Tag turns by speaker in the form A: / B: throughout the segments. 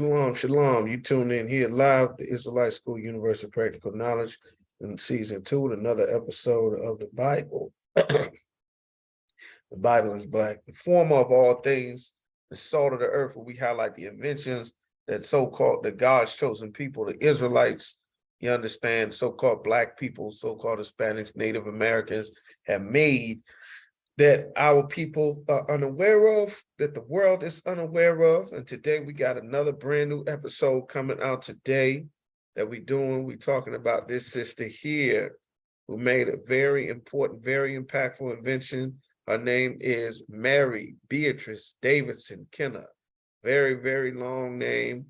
A: Shalom, shalom. You tune in here live, the Israelite School University of Practical Knowledge in season 2, with another episode of the Bible. The Bible is black, the former of all things, the salt of the earth, where we highlight the inventions that so-called the God's chosen people, the Israelites, you understand, so-called black people, so-called Hispanics, Native Americans have made, that our people are unaware of, that the world is unaware of. And today we got another brand new episode coming out today that we're doing. We're talking about this sister here who made a very important, very impactful invention. Her name is Mary Beatrice Davidson Kenner. Very, very long name.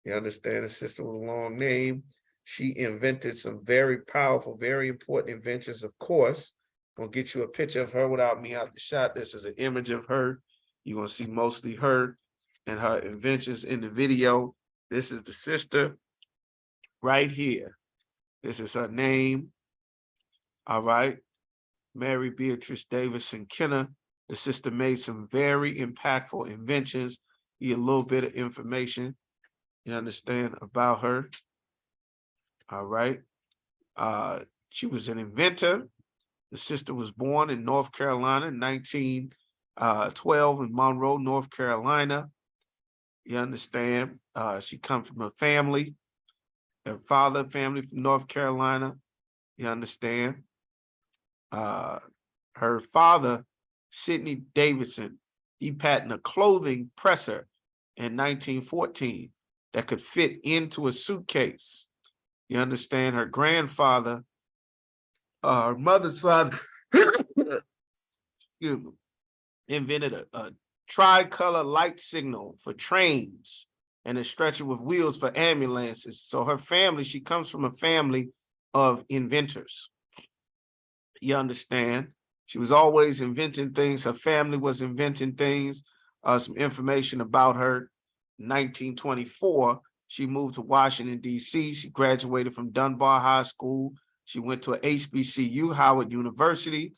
A: You understand, a sister with a long name. She invented some very powerful, very important inventions, of course. Gonna get you a picture of her without me out the shot. This is an image of her. You're gonna see mostly her and her inventions in the video. This is the sister right here. This is her name. All right. Mary Beatrice Davidson Kenner. The sister made some very impactful inventions. Get a little bit of information, you understand, about her. All right. She was an inventor. The sister was born in North Carolina in 1912 in Monroe, North Carolina. You understand? She comes from a family, her father family from North Carolina. You understand? Her father, Sidney Davidson, he patented a clothing presser in 1914 that could fit into a suitcase. You understand? Her grandfather, her mother's father, invented a tricolor light signal for trains and a stretcher with wheels for ambulances. So her family, she comes from a family of inventors. You understand? She was always inventing things. Her family was inventing things. Some information about her. In 1924, she moved to Washington, D.C. She graduated from Dunbar High School. She went to a HBCU, Howard University,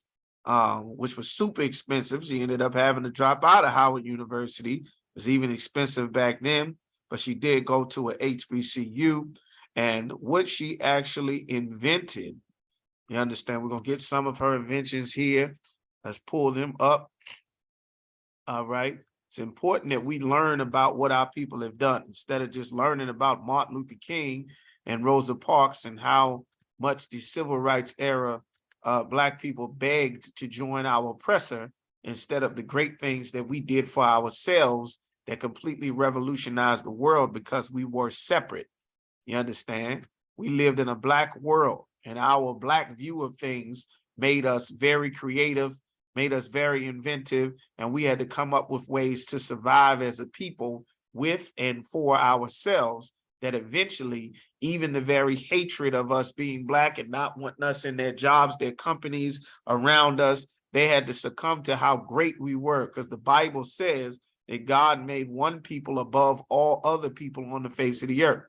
A: which was super expensive. She ended up having to drop out of Howard University. It was even expensive back then, but she did go to a HBCU. And what she actually invented, you understand, we're going to get some of her inventions here. Let's pull them up. All right. It's important that we learn about what our people have done instead of just learning about Martin Luther King and Rosa Parks and how much the civil rights era Black people begged to join our oppressor instead of the great things that we did for ourselves that completely revolutionized the world because we were separate. You understand? We lived in a Black world, and our Black view of things made us very creative, made us very inventive, and we had to come up with ways to survive as a people with and for ourselves, that eventually even the very hatred of us being Black and not wanting us in their jobs, their companies around us, they had to succumb to how great we were, because the Bible says that God made one people above all other people on the face of the earth.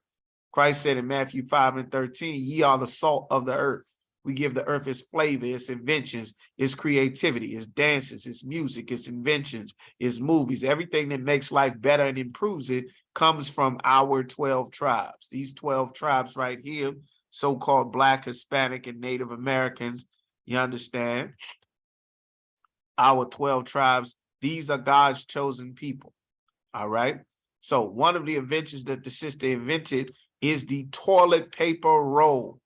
A: Christ said in Matthew 5:13, ye are the salt of the earth. We give the earth its flavor, its inventions, its creativity, its dances, its music, its inventions, its movies. Everything that makes life better and improves it comes from our 12 tribes. These 12 tribes right here, so-called Black, Hispanic, and Native Americans, you understand? Our 12 tribes, these are God's chosen people, all right? So one of the inventions that the sister invented is the toilet paper roll.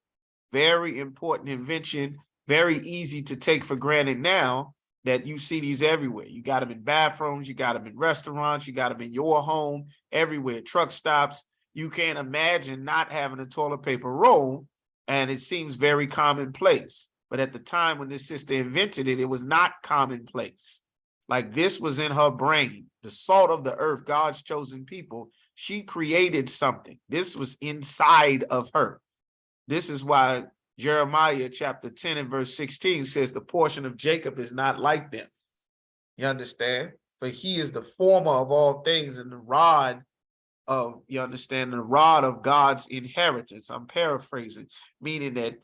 A: Very important invention, very easy to take for granted now that you see these everywhere. You got them in bathrooms, you got them in restaurants, you got them in your home, everywhere, truck stops. You can't imagine not having a toilet paper roll, and it seems very commonplace. But at the time when this sister invented it, it was not commonplace. Like, this was in her brain, the salt of the earth, God's chosen people. She created something. This was inside of her. This is why Jeremiah chapter 10 and verse 16 says the portion of Jacob is not like them. You understand? For he is the former of all things and the rod of, you understand, the rod of God's inheritance. I'm paraphrasing, meaning that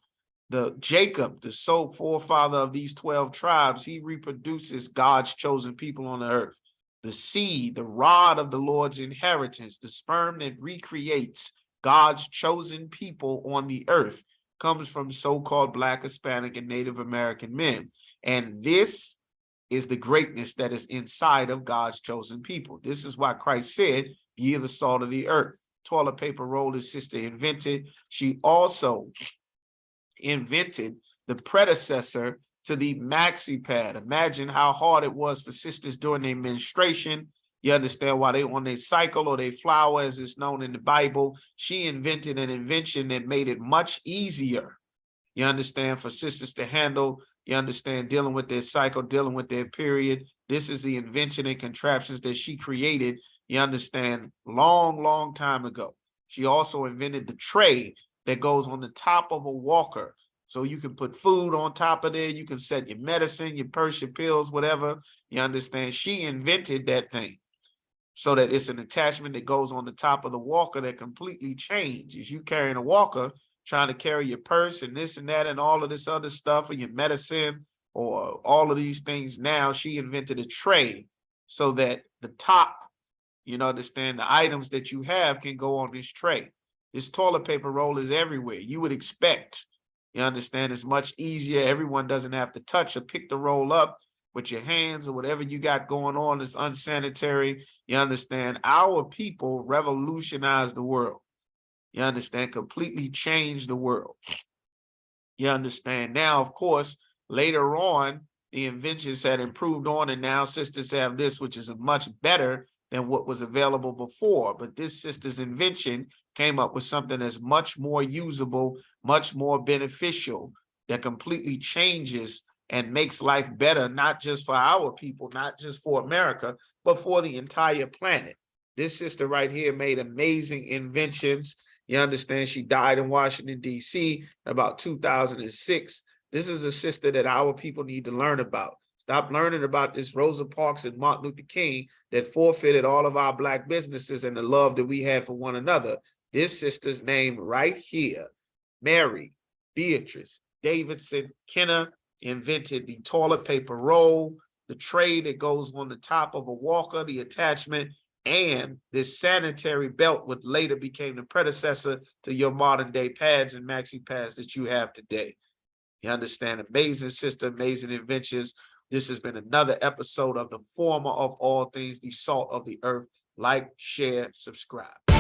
A: the Jacob, the sole forefather of these 12 tribes, he reproduces God's chosen people on the earth. The seed, the rod of the Lord's inheritance, the sperm that recreates God's chosen people on the earth, comes from so-called Black, Hispanic, and Native American men. And this is the greatness that is inside of God's chosen people. This is why Christ said, ye are the salt of the earth. Toilet paper roll his sister invented. She also invented the predecessor to the maxi pad. Imagine how hard it was for sisters during their menstruation. You understand why they on their cycle or their flower, as it's known in the Bible. She invented an invention that made it much easier, you understand, for sisters to handle, you understand, dealing with their cycle, dealing with their period. This is the invention and contraptions that she created, you understand, long time ago. She also invented the tray that goes on the top of a walker. So you can put food on top of there. You can set your medicine, your purse, your pills, whatever. You understand? She invented that thing so that it's an attachment that goes on the top of the walker that completely changes. You carrying a walker, trying to carry your purse and this and that and all of this other stuff, or your medicine or all of these things. Now she invented a tray so that the top, you know, understand, the items that you have can go on this tray. This toilet paper roll is everywhere. You would expect, you understand, it's much easier. Everyone doesn't have to touch or pick the roll up with your hands or whatever you got going on. It's unsanitary. You understand, our people revolutionized the world. You understand, completely changed the world. You understand, now, of course, later on, the inventions had improved on, and now sisters have this, which is much better than what was available before. But this sister's invention came up with something that's much more usable, much more beneficial, that completely changes and makes life better, not just for our people, not just for America, but for the entire planet. This sister right here made amazing inventions. You understand, she died in Washington, D.C. about 2006. This is a sister that our people need to learn about. Stop learning about this Rosa Parks and Martin Luther King that forfeited all of our Black businesses and the love that we had for one another. This sister's name right here, Mary Beatrice Davidson Kenner, invented the toilet paper roll, the tray that goes on the top of a walker, the attachment, and this sanitary belt, which later became the predecessor to your modern day pads and maxi pads that you have today. You understand, amazing sister, amazing inventions. This has been another episode of the former of all things, the salt of the earth. Like, share, subscribe.